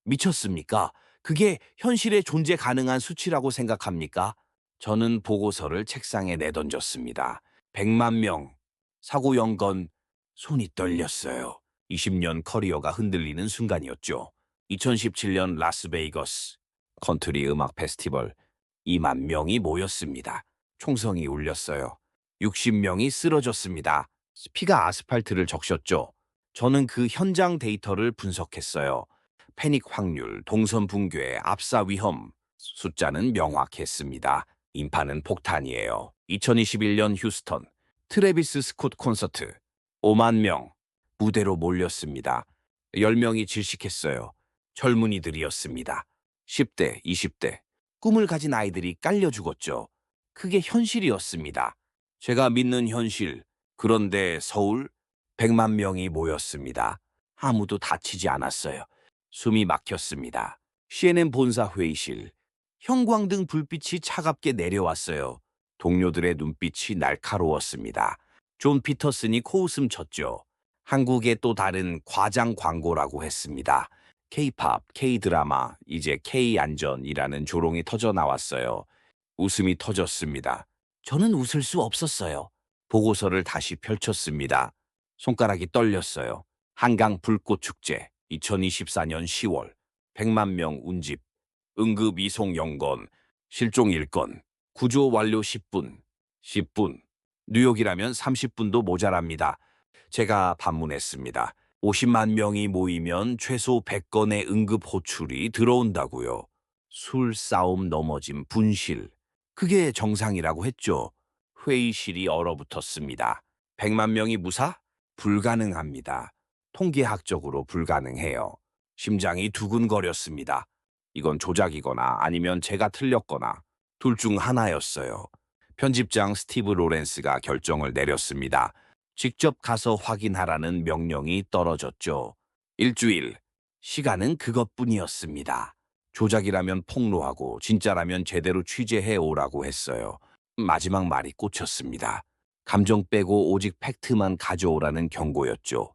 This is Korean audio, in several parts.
미쳤습니까? 그게 현실에 존재 가능한 수치라고 생각합니까? 저는 보고서를 책상에 내던졌습니다. 100만 명, 사고 연건, 손이 떨렸어요. 20년 커리어가 흔들리는 순간이었죠. 2017년 라스베이거스 컨트리 음악 페스티벌 2만 명이 모였습니다. 총성이 울렸어요. 60명이 쓰러졌습니다. 피가 아스팔트를 적셨죠. 저는 그 현장 데이터를 분석했어요. 패닉 확률, 동선 붕괴, 압사 위험, 숫자는 명확했습니다. 인파는 폭탄이에요. 2021년 휴스턴, 트래비스 스콧 콘서트, 5만 명, 무대로 몰렸습니다. 10명이 질식했어요. 젊은이들이었습니다. 10대, 20대, 꿈을 가진 아이들이 깔려 죽었죠. 그게 현실이었습니다. 제가 믿는 현실. 그런데 서울 100만 명이 모였습니다. 아무도 다치지 않았어요. 숨이 막혔습니다. CNN 본사 회의실. 형광등 불빛이 차갑게 내려왔어요. 동료들의 눈빛이 날카로웠습니다. 존 피터슨이 코웃음 쳤죠. 한국의 또 다른 과장 광고라고 했습니다. K-팝, K-드라마, 이제 K-안전이라는 조롱이 터져 나왔어요. 웃음이 터졌습니다. 저는 웃을 수 없었어요. 보고서를 다시 펼쳤습니다. 손가락이 떨렸어요. 한강 불꽃 축제 2024년 10월 100만 명 운집 응급 이송 연건 실종 1건 구조 완료 10분 10분 뉴욕이라면 30분도 모자랍니다. 제가 반문했습니다. 50만 명이 모이면 최소 100건의 응급 호출이 들어온다고요. 술, 싸움, 넘어짐, 분실. 그게 정상이라고 했죠. 회의실이 얼어붙었습니다. 100만 명이 무사? 불가능합니다. 통계학적으로 불가능해요. 심장이 두근거렸습니다. 이건 조작이거나 아니면 제가 틀렸거나 둘 중 하나였어요. 편집장 스티브 로렌스가 결정을 내렸습니다. 직접 가서 확인하라는 명령이 떨어졌죠. 일주일. 시간은 그것뿐이었습니다. 조작이라면 폭로하고 진짜라면 제대로 취재해 오라고 했어요. 마지막 말이 꽂혔습니다. 감정 빼고 오직 팩트만 가져오라는 경고였죠.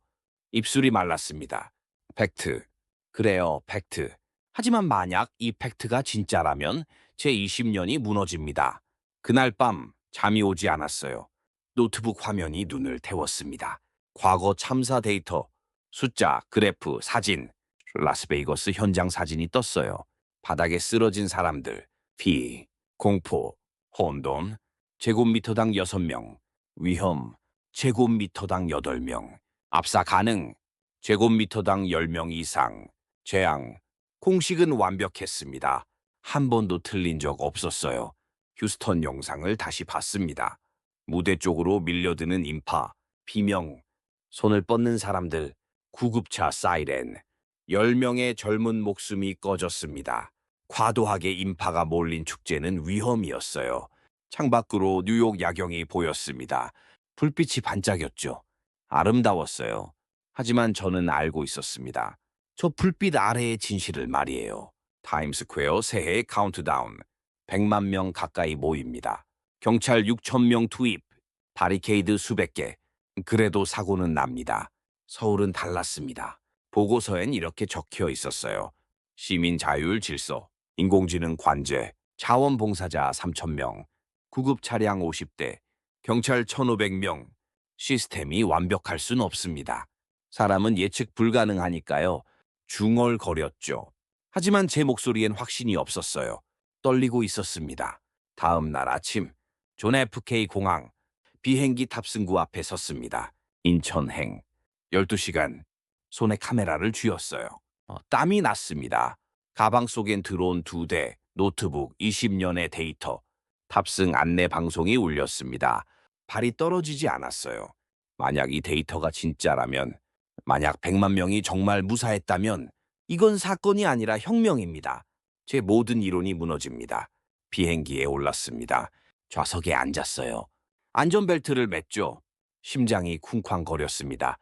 입술이 말랐습니다. 팩트. 그래요, 팩트. 하지만 만약 이 팩트가 진짜라면 제 20년이 무너집니다. 그날 밤 잠이 오지 않았어요. 노트북 화면이 눈을 태웠습니다. 과거 참사 데이터, 숫자, 그래프, 사진, 라스베이거스 현장 사진이 떴어요. 바닥에 쓰러진 사람들, 피, 공포, 혼돈, 제곱미터당 6명, 위험, 제곱미터당 8명, 압사 가능, 제곱미터당 10명 이상, 재앙, 공식은 완벽했습니다. 한 번도 틀린 적 없었어요. 휴스턴 영상을 다시 봤습니다. 무대 쪽으로 밀려드는 인파, 비명, 손을 뻗는 사람들, 구급차 사이렌, 10명의 젊은 목숨이 꺼졌습니다. 과도하게 인파가 몰린 축제는 위험이었어요. 창밖으로 뉴욕 야경이 보였습니다. 불빛이 반짝였죠. 아름다웠어요. 하지만 저는 알고 있었습니다. 저 불빛 아래의 진실을 말이에요. 타임스퀘어 새해 카운트다운. 100만 명 가까이 모입니다. 경찰 6천 명 투입. 바리케이드 수백 개. 그래도 사고는 납니다. 서울은 달랐습니다. 보고서엔 이렇게 적혀 있었어요. 시민 자율 질서, 인공지능 관제, 자원봉사자 3천 명, 구급 차량 50대, 경찰 1,500명. 시스템이 완벽할 순 없습니다. 사람은 예측 불가능하니까요. 중얼거렸죠. 하지만 제 목소리엔 확신이 없었어요. 떨리고 있었습니다. 다음 날 아침, 존 FK 공항, 비행기 탑승구 앞에 섰습니다. 인천행. 12시간. 손에 카메라를 쥐었어요. 땀이 났습니다. 가방 속엔 드론 2대, 노트북 20년의 데이터, 탑승 안내 방송이 울렸습니다. 발이 떨어지지 않았어요. 만약 이 데이터가 진짜라면, 만약 100만 명이 정말 무사했다면 이건 사건이 아니라 혁명입니다. 제 모든 이론이 무너집니다. 비행기에 올랐습니다. 좌석에 앉았어요. 안전벨트를 맸죠. 심장이 쿵쾅거렸습니다.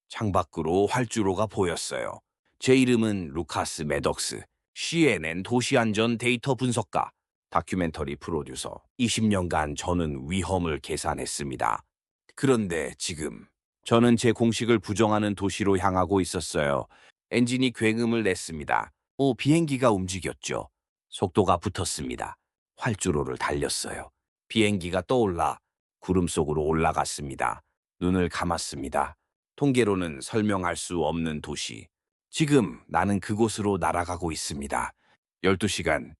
창밖으로 활주로가 보였어요. 제 이름은 루카스 매덕스, CNN 도시안전 데이터 분석가, 다큐멘터리 프로듀서. 20년간 저는 위험을 계산했습니다. 그런데 지금 저는 제 공식을 부정하는 도시로 향하고 있었어요. 엔진이 굉음을 냈습니다. 비행기가 움직였죠. 속도가 붙었습니다. 활주로를 달렸어요. 비행기가 떠올라 구름 속으로 올라갔습니다. 눈을 감았습니다. 통계로는 설명할 수 없는 도시. 지금 나는 그곳으로 날아가고 있습니다. 12시간.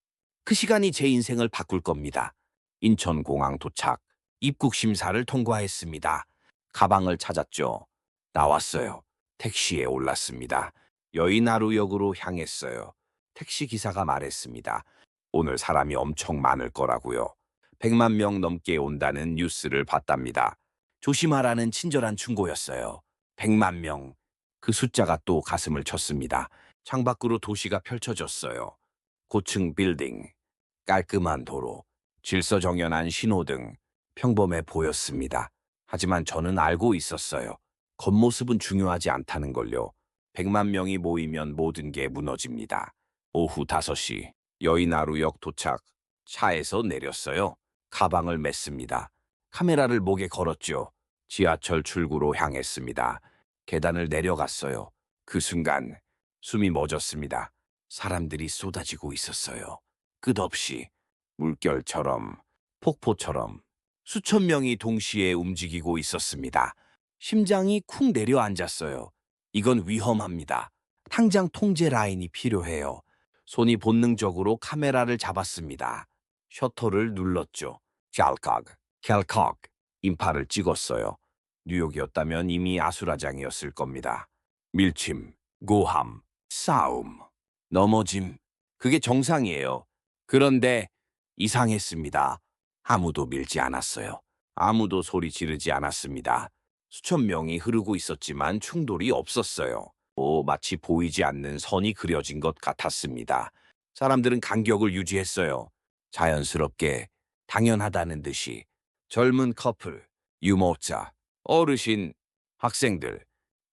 그 시간이 제 인생을 바꿀 겁니다. 인천공항 도착. 입국 심사를 통과했습니다. 가방을 찾았죠. 나왔어요. 택시에 올랐습니다. 여의나루역으로 향했어요. 택시 기사가 말했습니다. 오늘 사람이 엄청 많을 거라고요. 100만 명 넘게 온다는 뉴스를 봤답니다. 조심하라는 친절한 충고였어요. 100만 명. 그 숫자가 또 가슴을 쳤습니다. 창밖으로 도시가 펼쳐졌어요. 고층 빌딩, 깔끔한 도로, 질서정연한 신호등, 평범해 보였습니다. 하지만 저는 알고 있었어요. 겉모습은 중요하지 않다는 걸요. 100만 명이 모이면 모든 게 무너집니다. 오후 5시, 여의나루역 도착. 차에서 내렸어요. 가방을 맸습니다. 카메라를 목에 걸었죠. 지하철 출구로 향했습니다. 계단을 내려갔어요. 그 순간 숨이 멎었습니다. 사람들이 쏟아지고 있었어요. 끝없이 물결처럼, 폭포처럼 수천 명이 동시에 움직이고 있었습니다. 심장이 쿵 내려앉았어요. 이건 위험합니다. 당장 통제 라인이 필요해요. 손이 본능적으로 카메라를 잡았습니다. 셔터를 눌렀죠. 샬칵, 캘칵, 인파를 찍었어요. 뉴욕이었다면 이미 아수라장이었을 겁니다. 밀침, 고함, 싸움, 넘어짐. 그게 정상이에요. 그런데 이상했습니다. 아무도 밀지 않았어요. 아무도 소리 지르지 않았습니다. 수천 명이 흐르고 있었지만 충돌이 없었어요. 마치 보이지 않는 선이 그려진 것 같았습니다. 사람들은 간격을 유지했어요. 자연스럽게, 당연하다는 듯이. 젊은 커플, 유모차, 어르신, 학생들,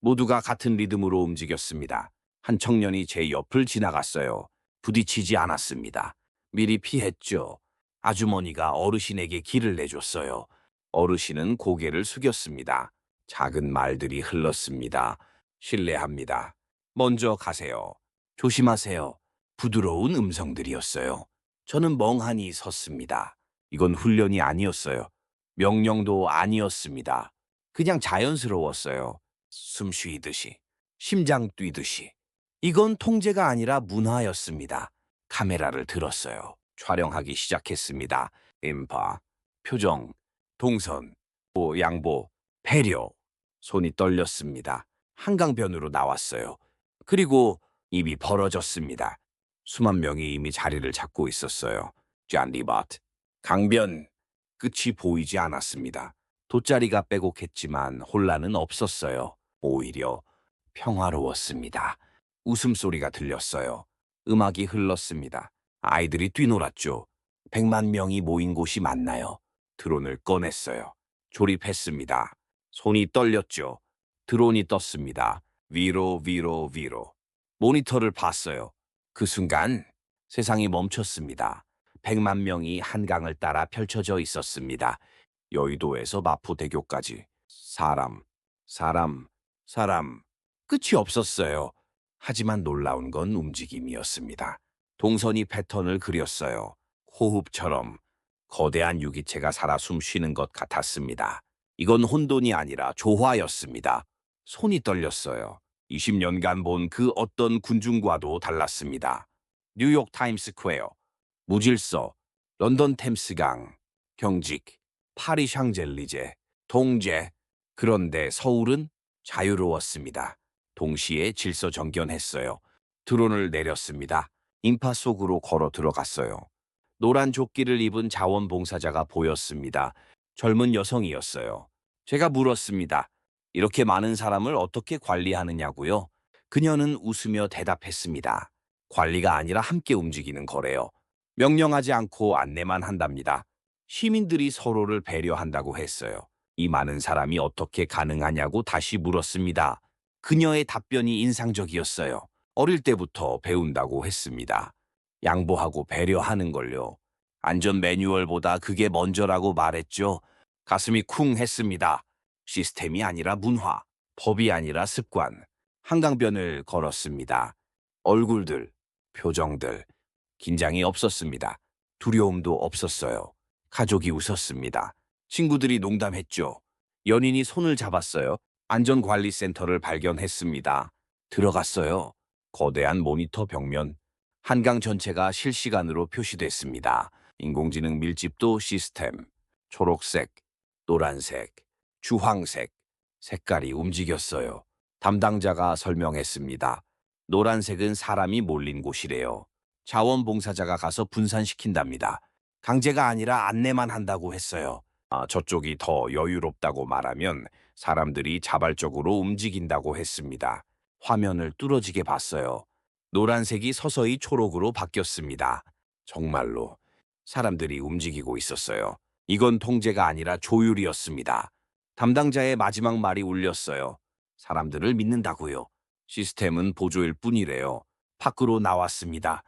모두가 같은 리듬으로 움직였습니다. 한 청년이 제 옆을 지나갔어요. 부딪히지 않았습니다. 미리 피했죠. 아주머니가 어르신에게 길을 내줬어요. 어르신은 고개를 숙였습니다. 작은 말들이 흘렀습니다. 실례합니다. 먼저 가세요. 조심하세요. 부드러운 음성들이었어요. 저는 멍하니 섰습니다. 이건 훈련이 아니었어요. 명령도 아니었습니다. 그냥 자연스러웠어요. 숨 쉬듯이, 심장 뛰듯이. 이건 통제가 아니라 문화였습니다. 카메라를 들었어요. 촬영하기 시작했습니다. 인파, 표정, 동선, 양보, 배려. 손이 떨렸습니다. 한강변으로 나왔어요. 그리고 입이 벌어졌습니다. 수만 명이 이미 자리를 잡고 있었어요. 잔디밭, 강변, 끝이 보이지 않았습니다. 돗자리가 빼곡했지만 혼란은 없었어요. 오히려 평화로웠습니다. 웃음소리가 들렸어요. 음악이 흘렀습니다. 아이들이 뛰놀았죠. 100만 명이 모인 곳이 맞나요? 드론을 꺼냈어요. 조립했습니다. 손이 떨렸죠. 드론이 떴습니다. 위로, 위로, 위로. 모니터를 봤어요. 그 순간 세상이 멈췄습니다. 100만 명이 한강을 따라 펼쳐져 있었습니다. 여의도에서 마포대교까지. 사람, 사람, 사람. 끝이 없었어요. 하지만 놀라운 건 움직임이었습니다. 동선이 패턴을 그렸어요. 호흡처럼 거대한 유기체가 살아 숨쉬는 것 같았습니다. 이건 혼돈이 아니라 조화였습니다. 손이 떨렸어요. 20년간 본 그 어떤 군중과도 달랐습니다. 뉴욕 타임스퀘어, 무질서, 런던 템스강, 경직, 파리 샹젤리제, 동제. 그런데 서울은 자유로웠습니다. 동시에 질서정연했어요. 드론을 내렸습니다. 인파 속으로 걸어 들어갔어요. 노란 조끼를 입은 자원봉사자가 보였습니다. 젊은 여성이었어요. 제가 물었습니다. 이렇게 많은 사람을 어떻게 관리하느냐고요? 그녀는 웃으며 대답했습니다. 관리가 아니라 함께 움직이는 거래요. 명령하지 않고 안내만 한답니다. 시민들이 서로를 배려한다고 했어요. 이 많은 사람이 어떻게 가능하냐고 다시 물었습니다. 그녀의 답변이 인상적이었어요. 어릴 때부터 배운다고 했습니다. 양보하고 배려하는 걸요. 안전 매뉴얼보다 그게 먼저라고 말했죠. 가슴이 쿵 했습니다. 시스템이 아니라 문화, 법이 아니라 습관. 한강변을 걸었습니다. 얼굴들, 표정들. 긴장이 없었습니다. 두려움도 없었어요. 가족이 웃었습니다. 친구들이 농담했죠. 연인이 손을 잡았어요. 안전관리센터를 발견했습니다. 들어갔어요. 거대한 모니터 벽면. 한강 전체가 실시간으로 표시됐습니다. 인공지능 밀집도 시스템. 초록색, 노란색, 주황색. 색깔이 움직였어요. 담당자가 설명했습니다. 노란색은 사람이 몰린 곳이래요. 자원봉사자가 가서 분산시킨답니다. 강제가 아니라 안내만 한다고 했어요. 저쪽이 더 여유롭다고 말하면 사람들이 자발적으로 움직인다고 했습니다. 화면을 뚫어지게 봤어요. 노란색이 서서히 초록으로 바뀌었습니다. 정말로 사람들이 움직이고 있었어요. 이건 통제가 아니라 조율이었습니다. 담당자의 마지막 말이 울렸어요. 사람들을 믿는다고요. 시스템은 보조일 뿐이래요. 밖으로 나왔습니다.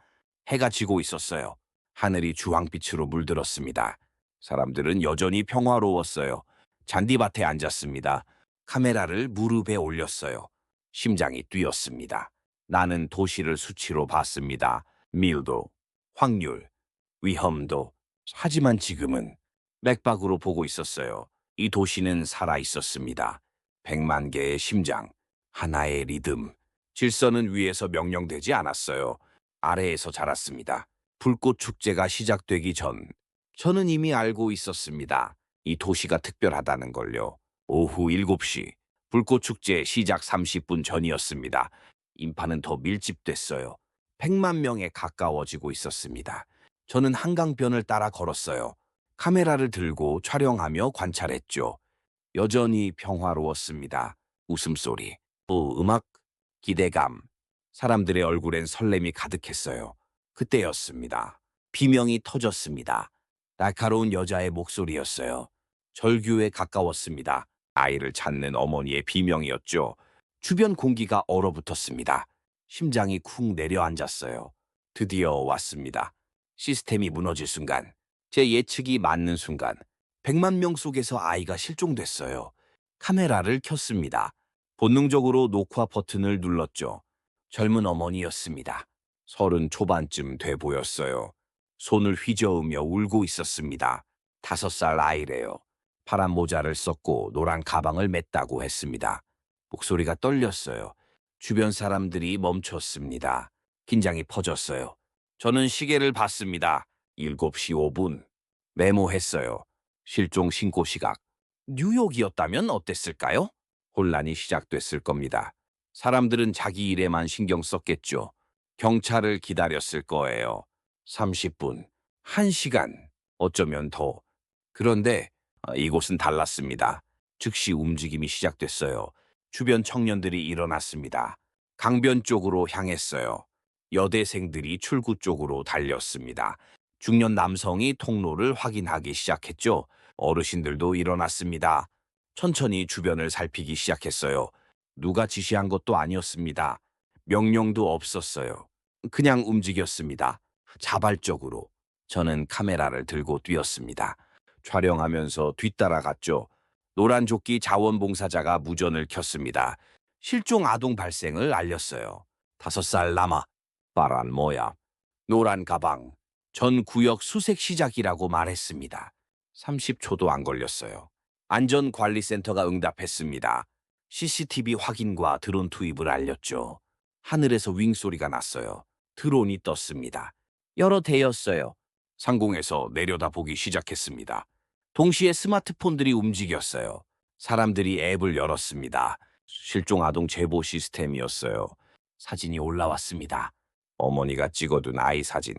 해가 지고 있었어요. 하늘이 주황빛으로 물들었습니다. 사람들은 여전히 평화로웠어요. 잔디밭에 앉았습니다. 카메라를 무릎에 올렸어요. 심장이 뛰었습니다. 나는 도시를 수치로 봤습니다. 밀도, 확률, 위험도. 하지만 지금은 맥박으로 보고 있었어요. 이 도시는 살아 있었습니다. 100만 개의 심장, 하나의 리듬. 질서는 위에서 명령되지 않았어요. 아래에서 자랐습니다. 불꽃 축제가 시작되기 전 저는 이미 알고 있었습니다. 이 도시가 특별하다는 걸요. 오후 7시 불꽃 축제 시작 30분 전이었습니다. 인파는 더 밀집됐어요. 100만 명에 가까워지고 있었습니다. 저는 한강변을 따라 걸었어요. 카메라를 들고 촬영하며 관찰했죠. 여전히 평화로웠습니다. 웃음소리, 음악, 기대감. 사람들의 얼굴엔 설렘이 가득했어요. 그때였습니다. 비명이 터졌습니다. 날카로운 여자의 목소리였어요. 절규에 가까웠습니다. 아이를 찾는 어머니의 비명이었죠. 주변 공기가 얼어붙었습니다. 심장이 쿵 내려앉았어요. 드디어 왔습니다. 시스템이 무너질 순간, 제 예측이 맞는 순간, 100만 명 속에서 아이가 실종됐어요. 카메라를 켰습니다. 본능적으로 녹화 버튼을 눌렀죠. 젊은 어머니였습니다. 30 초반쯤 돼 보였어요. 손을 휘저으며 울고 있었습니다. 5살 아이래요. 파란 모자를 썼고 노란 가방을 맸다고 했습니다. 목소리가 떨렸어요. 주변 사람들이 멈췄습니다. 긴장이 퍼졌어요. 저는 시계를 봤습니다. 7시 5분. 메모했어요. 실종 신고 시각. 뉴욕이었다면 어땠을까요? 혼란이 시작됐을 겁니다. 사람들은 자기 일에만 신경 썼겠죠. 경찰을 기다렸을 거예요. 30분, 1시간, 어쩌면 더. 그런데 이곳은 달랐습니다. 즉시 움직임이 시작됐어요. 주변 청년들이 일어났습니다. 강변 쪽으로 향했어요. 여대생들이 출구 쪽으로 달렸습니다. 중년 남성이 통로를 확인하기 시작했죠. 어르신들도 일어났습니다. 천천히 주변을 살피기 시작했어요. 누가 지시한 것도 아니었습니다. 명령도 없었어요. 그냥 움직였습니다. 자발적으로. 저는 카메라를 들고 뛰었습니다. 촬영하면서 뒤따라갔죠. 노란 조끼 자원봉사자가 무전을 켰습니다. 실종 아동 발생을 알렸어요. 5살 남아. 파란 모야. 노란 가방. 전 구역 수색 시작이라고 말했습니다. 30초도 안 걸렸어요. 안전관리센터가 응답했습니다. CCTV 확인과 드론 투입을 알렸죠. 하늘에서 윙 소리가 났어요. 드론이 떴습니다. 여러 대였어요. 상공에서 내려다보기 시작했습니다. 동시에 스마트폰들이 움직였어요. 사람들이 앱을 열었습니다. 실종 아동 제보 시스템이었어요. 사진이 올라왔습니다. 어머니가 찍어둔 아이 사진,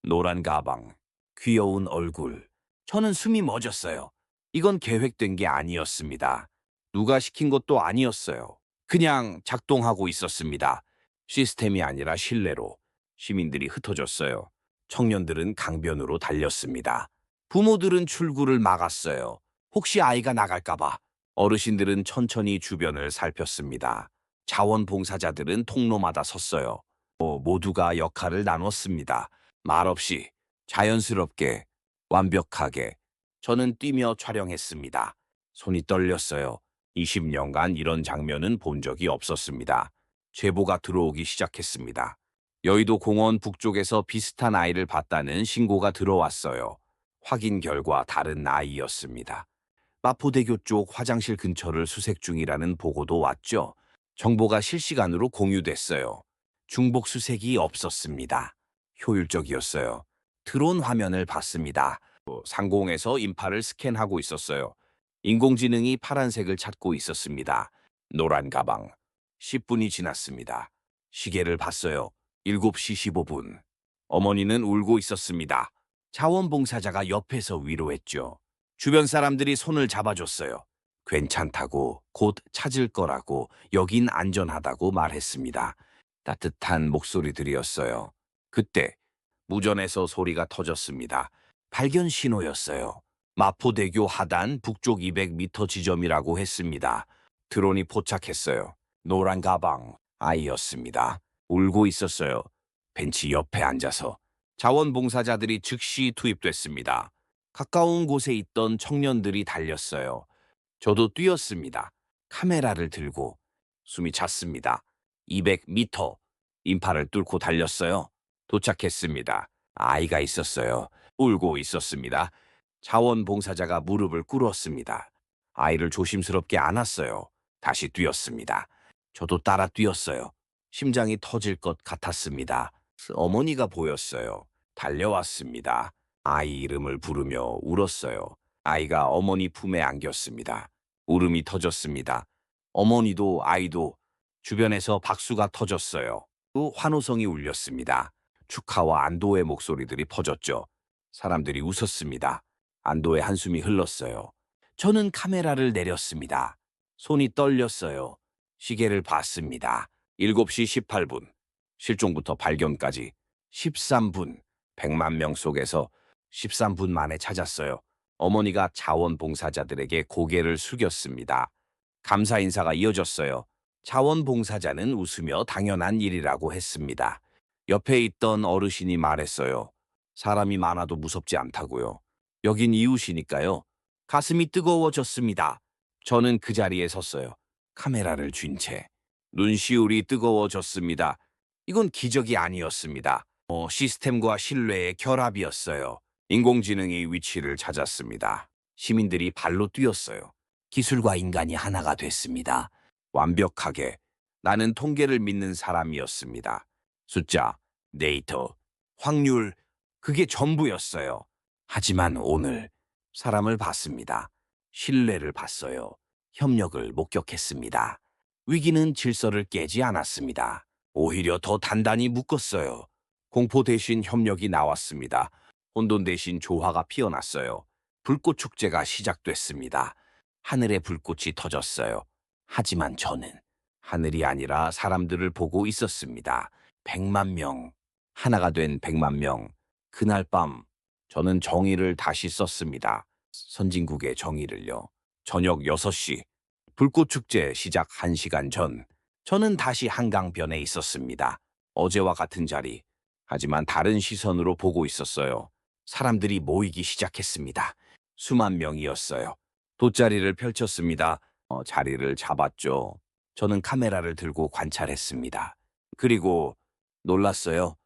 노란 가방, 귀여운 얼굴. 저는 숨이 멎었어요. 이건 계획된 게 아니었습니다. 누가 시킨 것도 아니었어요. 그냥 작동하고 있었습니다. 시스템이 아니라 신뢰로. 시민들이 흩어졌어요. 청년들은 강변으로 달렸습니다. 부모들은 출구를 막았어요. 혹시 아이가 나갈까봐. 어르신들은 천천히 주변을 살폈습니다. 자원봉사자들은 통로마다 섰어요. 모두가 역할을 나눴습니다. 말없이, 자연스럽게, 완벽하게. 저는 뛰며 촬영했습니다. 손이 떨렸어요. 20년간 이런 장면은 본 적이 없었습니다. 제보가 들어오기 시작했습니다. 여의도 공원 북쪽에서 비슷한 아이를 봤다는 신고가 들어왔어요. 확인 결과 다른 아이였습니다. 마포대교 쪽 화장실 근처를 수색 중이라는 보고도 왔죠. 정보가 실시간으로 공유됐어요. 중복 수색이 없었습니다. 효율적이었어요. 드론 화면을 봤습니다. 상공에서 인파를 스캔하고 있었어요. 인공지능이 파란색을 찾고 있었습니다. 노란 가방. 10분이 지났습니다. 시계를 봤어요. 7시 15분. 어머니는 울고 있었습니다. 자원봉사자가 옆에서 위로했죠. 주변 사람들이 손을 잡아줬어요. 괜찮다고, 곧 찾을 거라고, 여긴 안전하다고 말했습니다. 따뜻한 목소리들이었어요. 그때 무전에서 소리가 터졌습니다. 발견 신호였어요. 마포대교 하단 북쪽 200m 지점이라고 했습니다. 드론이 포착했어요. 노란 가방, 아이였습니다. 울고 있었어요. 벤치 옆에 앉아서. 자원봉사자들이 즉시 투입됐습니다. 가까운 곳에 있던 청년들이 달렸어요. 저도 뛰었습니다. 카메라를 들고 숨이 찼습니다. 200m 인파를 뚫고 달렸어요. 도착했습니다. 아이가 있었어요. 울고 있었습니다. 자원봉사자가 무릎을 꿇었습니다. 아이를 조심스럽게 안았어요. 다시 뛰었습니다. 저도 따라 뛰었어요. 심장이 터질 것 같았습니다. 어머니가 보였어요. 달려왔습니다. 아이 이름을 부르며 울었어요. 아이가 어머니 품에 안겼습니다. 울음이 터졌습니다. 어머니도 아이도 주변에서 박수가 터졌어요. 또 환호성이 울렸습니다. 축하와 안도의 목소리들이 퍼졌죠. 사람들이 웃었습니다. 안도의 한숨이 흘렀어요. 저는 카메라를 내렸습니다. 손이 떨렸어요. 시계를 봤습니다. 7시 18분. 실종부터 발견까지 13분. 100만 명 속에서 13분 만에 찾았어요. 어머니가 자원봉사자들에게 고개를 숙였습니다. 감사 인사가 이어졌어요. 자원봉사자는 웃으며 당연한 일이라고 했습니다. 옆에 있던 어르신이 말했어요. 사람이 많아도 무섭지 않다고요. 여긴 이웃이니까요. 가슴이 뜨거워졌습니다. 저는 그 자리에 섰어요. 카메라를 쥔 채. 눈시울이 뜨거워졌습니다. 이건 기적이 아니었습니다. 시스템과 신뢰의 결합이었어요. 인공지능이 위치를 찾았습니다. 시민들이 발로 뛰었어요. 기술과 인간이 하나가 됐습니다. 완벽하게. 나는 통계를 믿는 사람이었습니다. 숫자, 데이터, 확률, 그게 전부였어요. 하지만 오늘 사람을 봤습니다. 신뢰를 봤어요. 협력을 목격했습니다. 위기는 질서를 깨지 않았습니다. 오히려 더 단단히 묶었어요. 공포 대신 협력이 나왔습니다. 혼돈 대신 조화가 피어났어요. 불꽃 축제가 시작됐습니다. 하늘에 불꽃이 터졌어요. 하지만 저는 하늘이 아니라 사람들을 보고 있었습니다. 100만 명, 하나가 된 100만 명. 그날 밤 저는 정의를 다시 썼습니다. 선진국의 정의를요. 저녁 6시, 불꽃 축제 시작 1시간 전, 저는 다시 한강변에 있었습니다. 어제와 같은 자리, 하지만 다른 시선으로 보고 있었어요. 사람들이 모이기 시작했습니다. 수만 명이었어요. 돗자리를 펼쳤습니다. 자리를 잡았죠. 저는 카메라를 들고 관찰했습니다. 그리고 놀랐어요.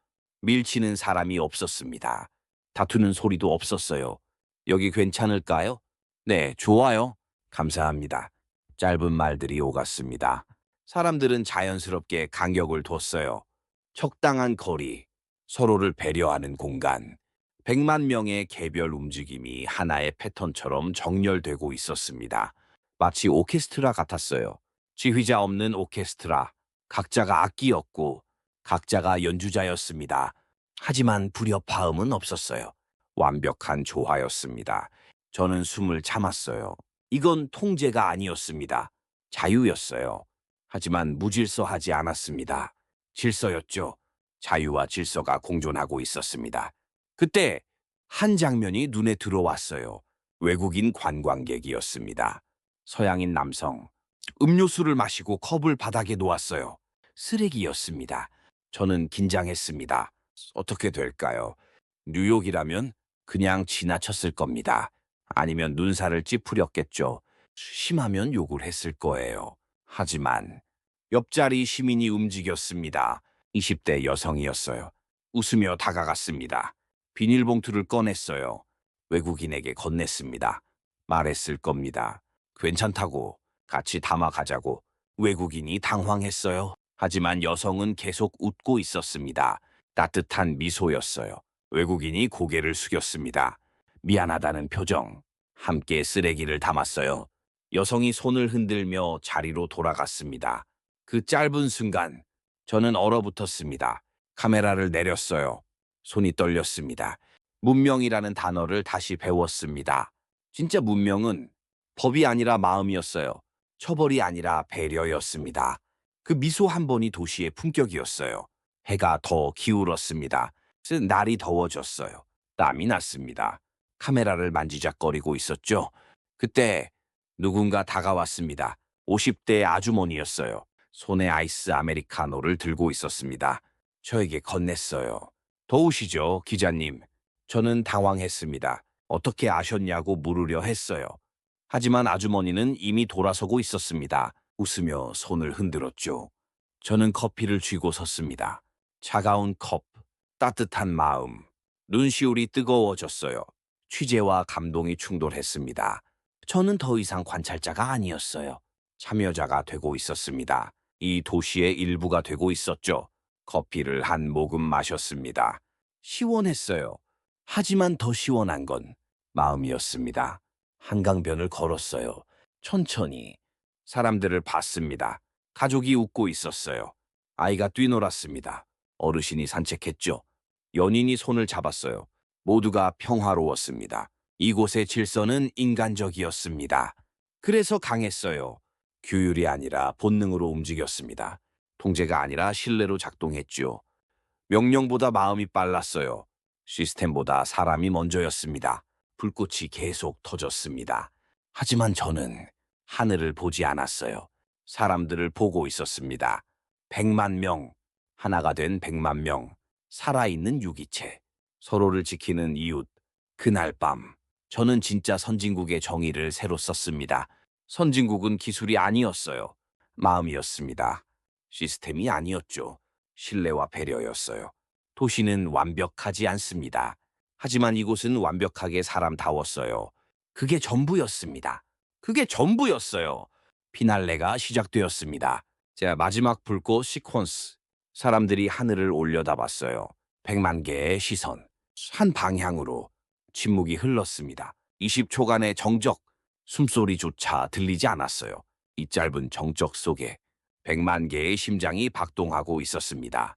밀치는 사람이 없었습니다. 다투는 소리도 없었어요. 여기 괜찮을까요? 네, 좋아요. 감사합니다. 짧은 말들이 오갔습니다. 사람들은 자연스럽게 간격을 뒀어요. 적당한 거리, 서로를 배려하는 공간. 100만 명의 개별 움직임이 하나의 패턴처럼 정렬되고 있었습니다. 마치 오케스트라 같았어요. 지휘자 없는 오케스트라. 각자가 악기였고 각자가 연주자였습니다. 하지만 불협화음은 없었어요. 완벽한 조화였습니다. 저는 숨을 참았어요. 이건 통제가 아니었습니다. 자유였어요. 하지만 무질서하지 않았습니다. 질서였죠. 자유와 질서가 공존하고 있었습니다. 그때 한 장면이 눈에 들어왔어요. 외국인 관광객이었습니다. 서양인 남성. 음료수를 마시고 컵을 바닥에 놓았어요. 쓰레기였습니다. 저는 긴장했습니다. 어떻게 될까요? 뉴욕이라면 그냥 지나쳤을 겁니다. 아니면 눈살을 찌푸렸겠죠. 심하면 욕을 했을 거예요. 하지만 옆자리 시민이 움직였습니다. 20대 여성이었어요. 웃으며 다가갔습니다. 비닐봉투를 꺼냈어요. 외국인에게 건넸습니다. 말했을 겁니다. 괜찮다고, 같이 담아가자고. 외국인이 당황했어요. 하지만 여성은 계속 웃고 있었습니다. 따뜻한 미소였어요. 외국인이 고개를 숙였습니다. 미안하다는 표정. 함께 쓰레기를 담았어요. 여성이 손을 흔들며 자리로 돌아갔습니다. 그 짧은 순간 저는 얼어붙었습니다. 카메라를 내렸어요. 손이 떨렸습니다. 문명이라는 단어를 다시 배웠습니다. 진짜 문명은 법이 아니라 마음이었어요. 처벌이 아니라 배려였습니다. 그 미소 한 번이 도시의 품격이었어요. 해가 더 기울었습니다. 즉, 날이 더워졌어요. 땀이 났습니다. 카메라를 만지작거리고 있었죠. 그때 누군가 다가왔습니다. 50대 아주머니였어요. 손에 아이스 아메리카노를 들고 있었습니다. 저에게 건넸어요. 더우시죠, 기자님? 저는 당황했습니다. 어떻게 아셨냐고 물으려 했어요. 하지만 아주머니는 이미 돌아서고 있었습니다. 웃으며 손을 흔들었죠. 저는 커피를 쥐고 섰습니다. 차가운 컵, 따뜻한 마음, 눈시울이 뜨거워졌어요. 취재와 감동이 충돌했습니다. 저는 더 이상 관찰자가 아니었어요. 참여자가 되고 있었습니다. 이 도시의 일부가 되고 있었죠. 커피를 한 모금 마셨습니다. 시원했어요. 하지만 더 시원한 건 마음이었습니다. 한강변을 걸었어요. 천천히. 사람들을 봤습니다. 가족이 웃고 있었어요. 아이가 뛰놀았습니다. 어르신이 산책했죠. 연인이 손을 잡았어요. 모두가 평화로웠습니다. 이곳의 질서는 인간적이었습니다. 그래서 강했어요. 규율이 아니라 본능으로 움직였습니다. 통제가 아니라 신뢰로 작동했죠. 명령보다 마음이 빨랐어요. 시스템보다 사람이 먼저였습니다. 불꽃이 계속 터졌습니다. 하지만 저는 하늘을 보지 않았어요. 사람들을 보고 있었습니다. 100만 명, 하나가 된 100만 명, 살아있는 유기체, 서로를 지키는 이웃. 그날 밤, 저는 진짜 선진국의 정의를 새로 썼습니다. 선진국은 기술이 아니었어요. 마음이었습니다. 시스템이 아니었죠. 신뢰와 배려였어요. 도시는 완벽하지 않습니다. 하지만 이곳은 완벽하게 사람다웠어요. 그게 전부였습니다. 그게 전부였어요. 피날레가 시작되었습니다. 자, 마지막 불꽃 시퀀스. 사람들이 하늘을 올려다봤어요. 100만 개의 시선. 한 방향으로 침묵이 흘렀습니다. 20초간의 정적, 숨소리조차 들리지 않았어요. 이 짧은 정적 속에 100만 개의 심장이 박동하고 있었습니다.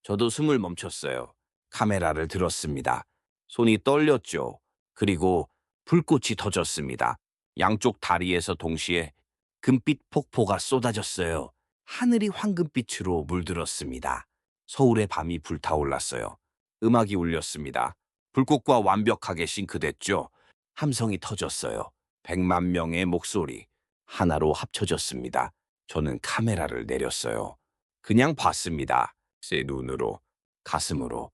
저도 숨을 멈췄어요. 카메라를 들었습니다. 손이 떨렸죠. 그리고 불꽃이 터졌습니다. 양쪽 다리에서 동시에 금빛 폭포가 쏟아졌어요. 하늘이 황금빛으로 물들었습니다. 서울의 밤이 불타올랐어요. 음악이 울렸습니다. 불꽃과 완벽하게 싱크됐죠. 함성이 터졌어요. 100만 명의 목소리 하나로 합쳐졌습니다. 저는 카메라를 내렸어요. 그냥 봤습니다. 제 눈으로, 가슴으로,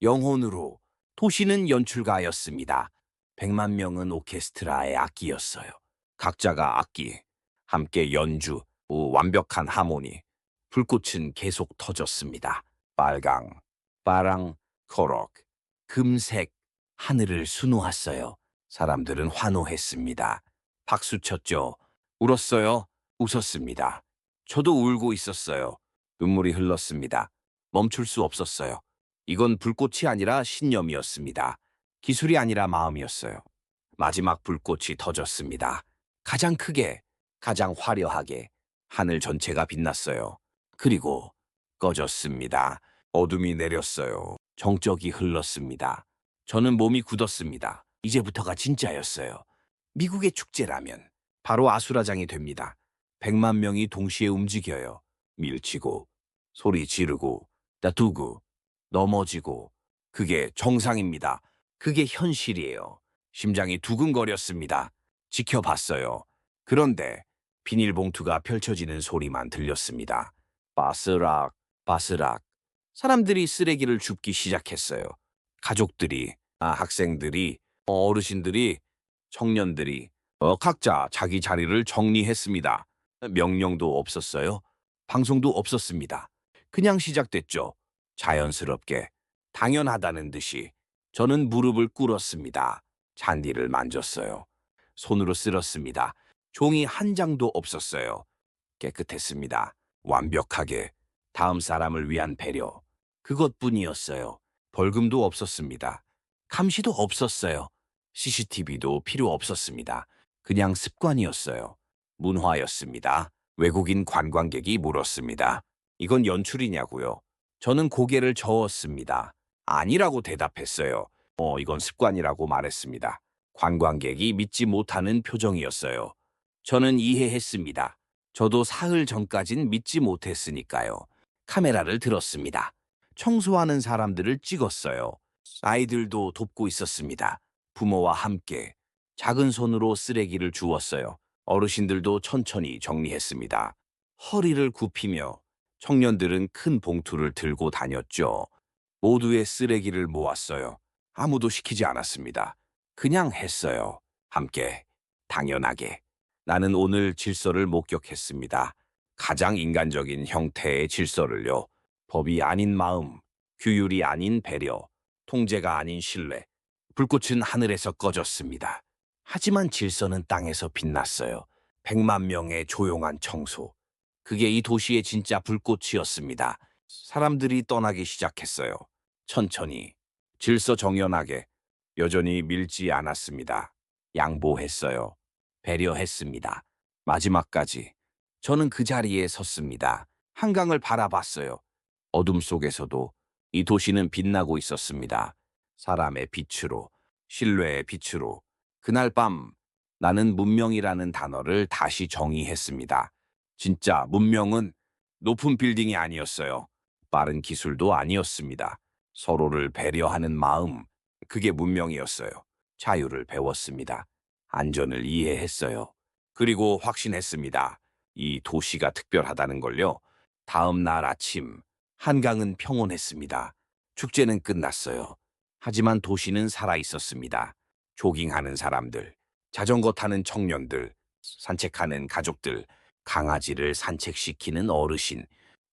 영혼으로. 도시는 연출가였습니다. 100만 명은 오케스트라의 악기였어요. 각자가 악기, 함께 연주, 완벽한 하모니. 불꽃은 계속 터졌습니다. 빨강, 파랑, 코록, 금색, 하늘을 수놓았어요. 사람들은 환호했습니다. 박수쳤죠. 울었어요. 웃었습니다. 저도 울고 있었어요. 눈물이 흘렀습니다. 멈출 수 없었어요. 이건 불꽃이 아니라 신념이었습니다. 기술이 아니라 마음이었어요. 마지막 불꽃이 터졌습니다. 가장 크게, 가장 화려하게 하늘 전체가 빛났어요. 그리고 꺼졌습니다. 어둠이 내렸어요. 정적이 흘렀습니다. 저는 몸이 굳었습니다. 이제부터가 진짜였어요. 미국의 축제라면 바로 아수라장이 됩니다. 100만 명이 동시에 움직여요. 밀치고, 소리 지르고, 다투고, 넘어지고. 그게 정상입니다. 그게 현실이에요. 심장이 두근거렸습니다. 지켜봤어요. 그런데 비닐봉투가 펼쳐지는 소리만 들렸습니다. 바스락, 바스락. 사람들이 쓰레기를 줍기 시작했어요. 가족들이, 학생들이, 어르신들이, 청년들이 각자 자기 자리를 정리했습니다. 명령도 없었어요. 방송도 없었습니다. 그냥 시작됐죠. 자연스럽게, 당연하다는 듯이. 저는 무릎을 꿇었습니다. 잔디를 만졌어요. 손으로 쓸었습니다. 종이 한 장도 없었어요. 깨끗했습니다. 완벽하게. 다음 사람을 위한 배려. 그것뿐이었어요. 벌금도 없었습니다. 감시도 없었어요. CCTV도 필요 없었습니다. 그냥 습관이었어요. 문화였습니다. 외국인 관광객이 물었습니다. 이건 연출이냐고요? 저는 고개를 저었습니다. 아니라고 대답했어요. 이건 습관이라고 말했습니다. 관광객이 믿지 못하는 표정이었어요. 저는 이해했습니다. 저도 사흘 전까진 믿지 못했으니까요. 카메라를 들었습니다. 청소하는 사람들을 찍었어요. 아이들도 돕고 있었습니다. 부모와 함께 작은 손으로 쓰레기를 주웠어요. 어르신들도 천천히 정리했습니다. 허리를 굽히며 청년들은 큰 봉투를 들고 다녔죠. 모두의 쓰레기를 모았어요. 아무도 시키지 않았습니다. 그냥 했어요. 함께, 당연하게. 나는 오늘 질서를 목격했습니다. 가장 인간적인 형태의 질서를요. 법이 아닌 마음, 규율이 아닌 배려, 통제가 아닌 신뢰. 불꽃은 하늘에서 꺼졌습니다. 하지만 질서는 땅에서 빛났어요. 100만 명의 조용한 청소. 그게 이 도시의 진짜 불꽃이었습니다. 사람들이 떠나기 시작했어요. 천천히, 질서 정연하게, 여전히 밀지 않았습니다. 양보했어요. 배려했습니다. 마지막까지. 저는 그 자리에 섰습니다. 한강을 바라봤어요. 어둠 속에서도 이 도시는 빛나고 있었습니다. 사람의 빛으로, 신뢰의 빛으로. 그날 밤 나는 문명이라는 단어를 다시 정의했습니다. 진짜 문명은 높은 빌딩이 아니었어요. 빠른 기술도 아니었습니다. 서로를 배려하는 마음, 그게 문명이었어요. 자유를 배웠습니다. 안전을 이해했어요. 그리고 확신했습니다. 이 도시가 특별하다는 걸요. 다음 날 아침, 한강은 평온했습니다. 축제는 끝났어요. 하지만 도시는 살아 있었습니다. 조깅하는 사람들, 자전거 타는 청년들, 산책하는 가족들, 강아지를 산책시키는 어르신,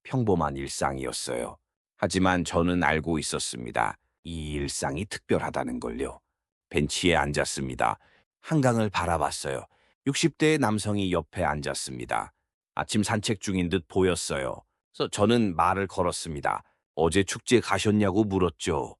평범한 일상이었어요. 하지만 저는 알고 있었습니다. 이 일상이 특별하다는 걸요. 벤치에 앉았습니다. 한강을 바라봤어요. 60대의 남성이 옆에 앉았습니다. 아침 산책 중인 듯 보였어요. 그래서 저는 말을 걸었습니다. 어제 축제 가셨냐고 물었죠.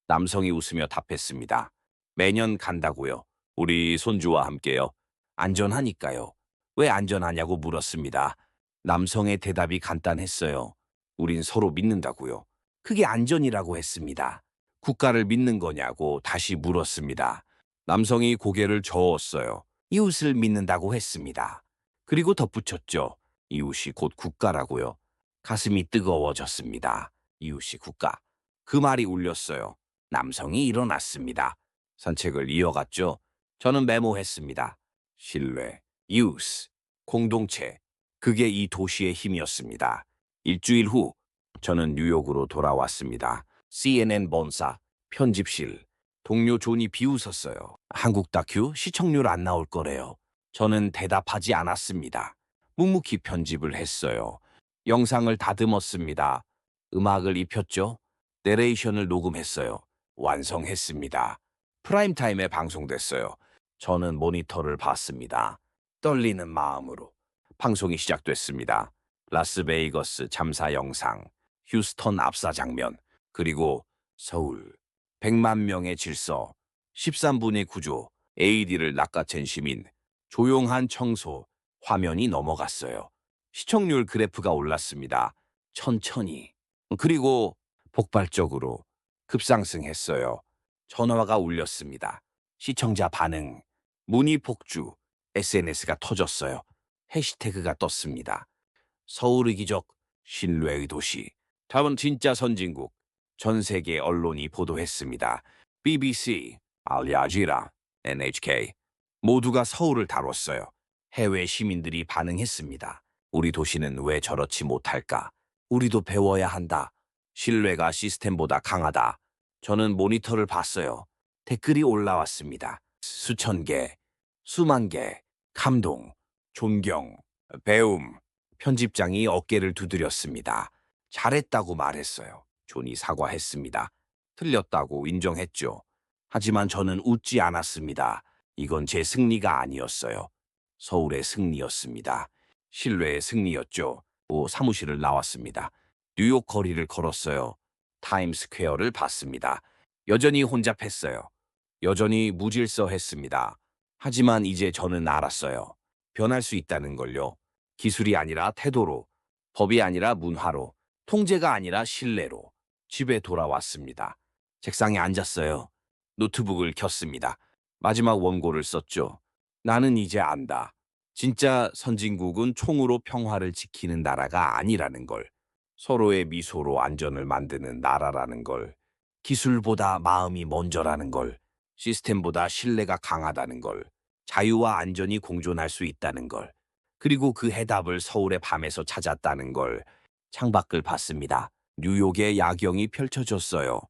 남성이 웃으며 답했습니다. 매년 간다고요. 우리 손주와 함께요. 안전하니까요. 왜 안전하냐고 물었습니다. 남성의 대답이 간단했어요. 우린 서로 믿는다고요. 그게 안전이라고 했습니다. 국가를 믿는 거냐고 다시 물었습니다. 남성이 고개를 저었어요. 이웃을 믿는다고 했습니다. 그리고 덧붙였죠. 이웃이 곧 국가라고요. 가슴이 뜨거워졌습니다. 이웃이 국가. 그 말이 울렸어요. 남성이 일어났습니다. 산책을 이어갔죠. 저는 메모했습니다. 신뢰, 이웃, 공동체. 그게 이 도시의 힘이었습니다. 일주일 후 저는 뉴욕으로 돌아왔습니다. CNN 본사, 편집실. 동료 존이 비웃었어요. 한국 다큐 시청률 안 나올 거래요. 저는 대답하지 않았습니다. 묵묵히 편집을 했어요. 영상을 다듬었습니다. 음악을 입혔죠. 내레이션을 녹음했어요. 완성했습니다. 프라임타임에 방송됐어요. 저는 모니터를 봤습니다. 떨리는 마음으로. 방송이 시작됐습니다. 라스베이거스 참사 영상, 휴스턴 압사 장면, 그리고 서울. 100만 명의 질서, 13분의 구조, AED를 낚아챈 시민, 조용한 청소, 화면이 넘어갔어요. 시청률 그래프가 올랐습니다. 천천히. 그리고 폭발적으로 급상승했어요. 전화가 울렸습니다. 시청자 반응, 문의 폭주, SNS가 터졌어요. 해시태그가 떴습니다. 서울의 기적, 신뢰의 도시, 다음은 진짜 선진국. 전 세계 언론이 보도했습니다. BBC, 알야지라, NHK 모두가 서울을 다뤘어요. 해외 시민들이 반응했습니다. 우리 도시는 왜 저렇지 못할까? 우리도 배워야 한다. 신뢰가 시스템보다 강하다. 저는 모니터를 봤어요. 댓글이 올라왔습니다. 수천 개, 수만 개, 감동, 존경, 배움. 편집장이 어깨를 두드렸습니다. 잘했다고 말했어요. 존이 사과했습니다. 틀렸다고 인정했죠. 하지만 저는 웃지 않았습니다. 이건 제 승리가 아니었어요. 서울의 승리였습니다. 신뢰의 승리였죠. 사무실을 나왔습니다. 뉴욕 거리를 걸었어요. 타임스퀘어를 봤습니다. 여전히 혼잡했어요. 여전히 무질서했습니다. 하지만 이제 저는 알았어요. 변할 수 있다는 걸요. 기술이 아니라 태도로, 법이 아니라 문화로, 통제가 아니라 신뢰로. 집에 돌아왔습니다. 책상에 앉았어요. 노트북을 켰습니다. 마지막 원고를 썼죠. 나는 이제 안다. 진짜 선진국은 총으로 평화를 지키는 나라가 아니라는 걸. 서로의 미소로 안전을 만드는 나라라는 걸. 기술보다 마음이 먼저라는 걸. 시스템보다 신뢰가 강하다는 걸. 자유와 안전이 공존할 수 있다는 걸. 그리고 그 해답을 서울의 밤에서 찾았다는 걸. 창밖을 봤습니다. 뉴욕의 야경이 펼쳐졌어요.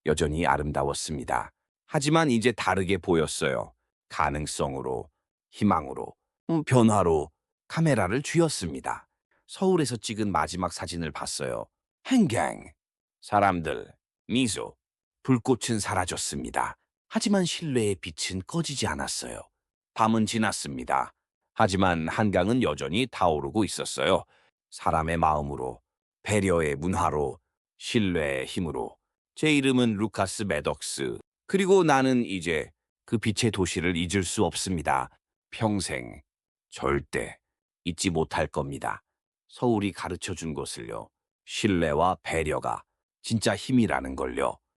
여전히 아름다웠습니다. 하지만 이제 다르게 보였어요. 가능성으로, 희망으로, 변화로 카메라를 쥐었습니다. 서울에서 찍은 마지막 사진을 봤어요. 행갱. 사람들, 미소, 불꽃은 사라졌습니다. 하지만 신뢰의 빛은 꺼지지 않았어요. 밤은 지났습니다. 하지만 한강은 여전히 타오르고 있었어요. 사람의 마음으로, 배려의 문화로, 신뢰의 힘으로. 제 이름은 루카스 매덕스. 그리고 나는 이제 그 빛의 도시를 잊을 수 없습니다. 평생, 절대 잊지 못할 겁니다. 서울이 가르쳐 준 것을요. 신뢰와 배려가 진짜 힘이라는 걸요.